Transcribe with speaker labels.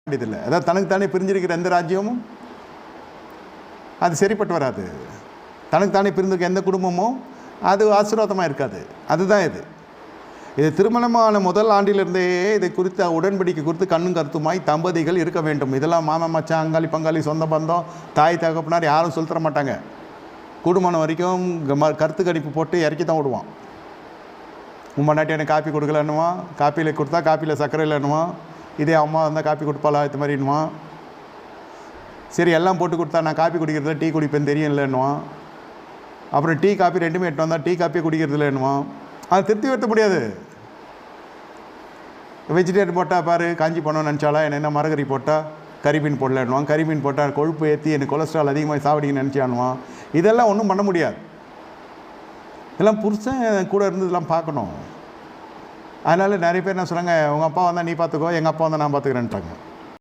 Speaker 1: வேண்டியதில்லை. அதாவது தனக்கு தானே பிரிஞ்சிருக்கிற எந்த ராஜ்யமும் அது சரிப்பட்டு வராது. தனக்கு தானே பிரிந்திருக்க எந்த குடும்பமும் அது ஆசீர்வாதமாக இருக்காது. அதுதான் இது திருமணமான முதல் ஆண்டிலிருந்தே இதை குறித்து உடன்படிக்கை குறித்து கண்ணும் கருத்துமாய் தம்பதிகள் இருக்க வேண்டும். இதெல்லாம் மாமன் மச்சான், அங்காளி பங்காளி, சொந்த பந்தம், தாய் தகப்பனார் யாரும் சொல்லி தர மாட்டாங்க. கூடுமான வரைக்கும் கருத்து கணிப்பு போட்டு இறக்கி தான் விடுவான். உன் பொண்டாட்டி எனக்கு காப்பி கொடுக்கலன்னுவான், காப்பியில் கொடுத்தா காப்பியில் சர்க்கரை இல்லைன்னுவான், இதே அம்மா இருந்தால் காப்பி கொடுப்பாளா இது மாதிரின்னுவான். சரி எல்லாம் போட்டு கொடுத்தா நான் காப்பி குடிக்கிறதுல டீ குடிப்பேன்னு தெரியும் இல்லைன்னுவான். அப்புறம் டீ காப்பி ரெண்டுமே எட்டு வந்தால் டீ காப்பியை குடிக்கிறது இல்லைன்னுவான். அதை திருப்தி வருத்த முடியாது. வெஜிடேரியன் போட்டால் பாரு காஞ்சி போனோன்னு நினச்சாலா, என்ன மரகறி போட்டால் கறிமீன் போடலன்னுவான், கறிமீன் போட்டால் கொழுப்பு ஏற்றி எனக்கு கொலஸ்ட்ரால் அதிகமாக சாப்பிடிங்கன்னு நினச்சானுவான். இதெல்லாம் ஒன்றும் பண்ண முடியாது. இதெல்லாம் புருஷன் கூட இருந்து இதெல்லாம் பார்க்கணும். அதனால் நிறைய பேர் என்ன சொல்கிறாங்க, உங்கள் அப்பா வந்தால் நீ பார்த்துக்கோ, எங்கள் அப்பா வந்தால் நான் பார்த்துக்கிறேன்ட்டாங்க.